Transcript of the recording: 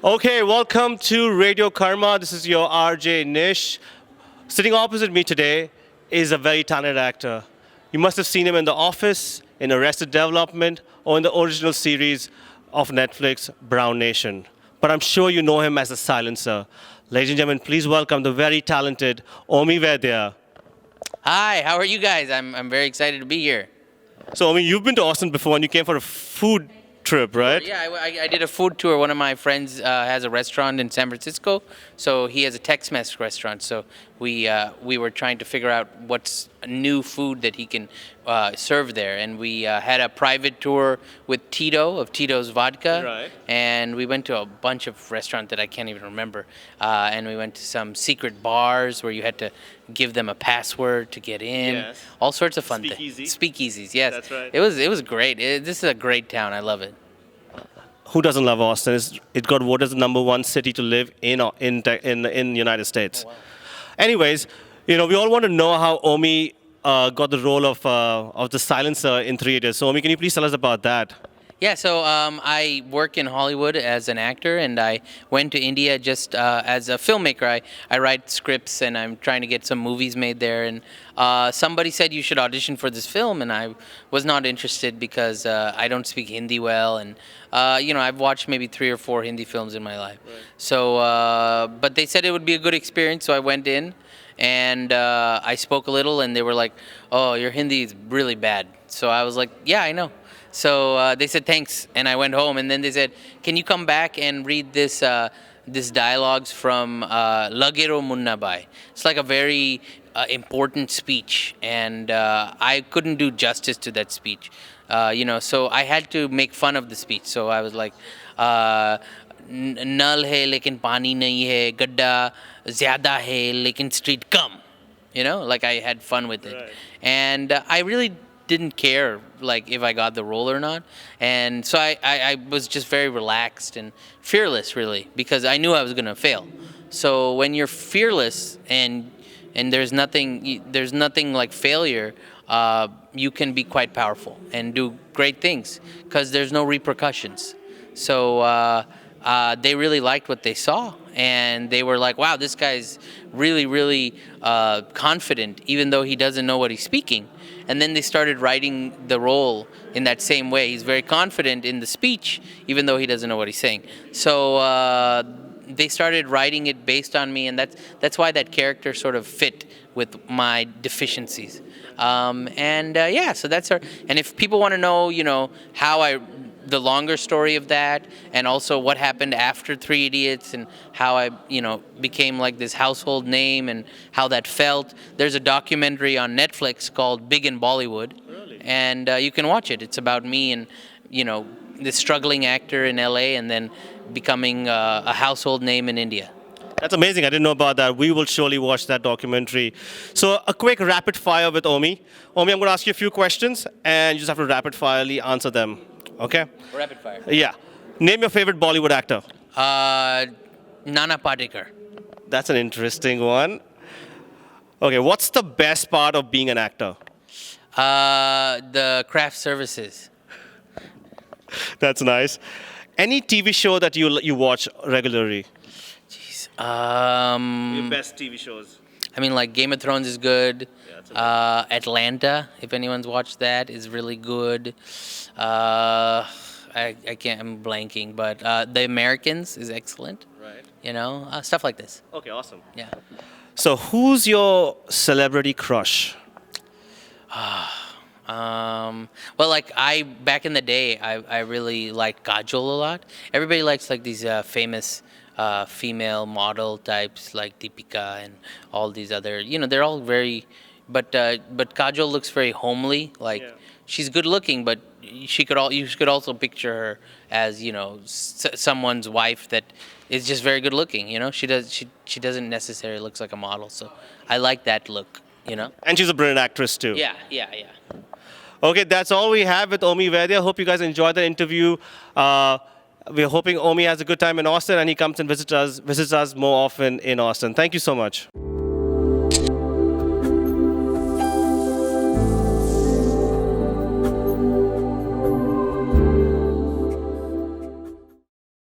Okay, welcome to Radio Karma. This is your RJ Nish. Sitting opposite me today is a very talented actor. You must have seen him in The Office, in Arrested Development, or in the original series of Netflix, Brown Nation. But I'm sure you know him as a silencer. Ladies and gentlemen, please welcome the very talented Omi Vaidya. Hi, how are you guys? I'm very excited to be here. So, Omi, you've been to Austin before and you came for a food trip, right? Yeah, I did a food tour. One of my friends has a restaurant in San Francisco, so he has a Tex-Mex restaurant. So we were trying to figure out what's new food that he can serve there, and we had a private tour with Tito of Tito's Vodka, Right. and we went to a bunch of restaurants that I can't even remember, and we went to some secret bars where you had to give them a password to get in. Yes. All sorts of fun Speakeasy. things. Speakeasies, yes. That's right. It was great. This is a great town. I love it. Who doesn't love Austin? It got voted as the number one city to live in the United States. Oh, wow. Anyways, we all want to know how Omi got the role of the silencer in Three Idiots. So Omi, can you please tell us about that? Yeah, so I work in Hollywood as an actor, and I went to India just as a filmmaker. I write scripts, and I'm trying to get some movies made there. And somebody said you should audition for this film, and I was not interested because I don't speak Hindi well, and I've watched maybe 3 or 4 Hindi films in my life. Right. So, but they said it would be a good experience, so I went in, and I spoke a little, and they were like, "Oh, your Hindi is really bad." So I was like, "Yeah, I know." So they said thanks, and I went home. And then they said, "Can you come back and read this dialogues from Lagero Munna Bai?" It's like a very important speech, and I couldn't do justice to that speech. So I had to make fun of the speech. So I was like, "Nal hai lekin pani nahi hai, gadda zyada hai lekin street kam." Like I had fun with it. Right. And I really didn't care like if I got the role or not, and so I was just very relaxed and fearless, really, because I knew I was gonna fail. So when you're fearless and there's nothing like failure, you can be quite powerful and do great things because there's no repercussions. So they really liked what they saw, and they were like, "Wow, this guy's really, really confident, even though he doesn't know what he's speaking." And then they started writing the role in that same way. He's very confident in the speech, even though he doesn't know what he's saying. So they started writing it based on me, and that's why that character sort of fit with my deficiencies. So that's our. And if people want to know, how the longer story of that, and also what happened after Three Idiots, and how I, became like this household name, and how that felt. There's a documentary on Netflix called Big in Bollywood, Really? and you can watch it. It's about me and this struggling actor in LA, and then becoming a household name in India. That's amazing. I didn't know about that. We will surely watch that documentary. So a quick rapid fire with Omi. Omi, I'm going to ask you a few questions, and you just have to rapid firely answer them. Okay? Rapid fire. Yeah. Name your favorite Bollywood actor. Nana Patekar. That's an interesting one. Okay, what's the best part of being an actor? The craft services. That's nice. Any TV show that you watch regularly? Jeez. Your best TV shows. I mean, like Game of Thrones is good. Yeah, it's Atlanta, if anyone's watched that, is really good. I can't. I'm blanking, but The Americans is excellent. Right. Stuff like this. Okay, awesome. Yeah. So who's your celebrity crush? Well, like back in the day, I really liked Kajol a lot. Everybody likes like these famous female model types like Deepika and all these other. They're all very, but Kajol looks very homely. Like Yeah. she's good looking, but you could also picture her as someone's wife that is just very good looking. She doesn't necessarily looks like a model. So I like that look. And she's a brilliant actress too. Yeah. Okay, that's all we have with Omi Vaidya. Hope you guys enjoyed the interview. We're hoping Omi has a good time in Austin and he comes and visits us more often in Austin. Thank you so much.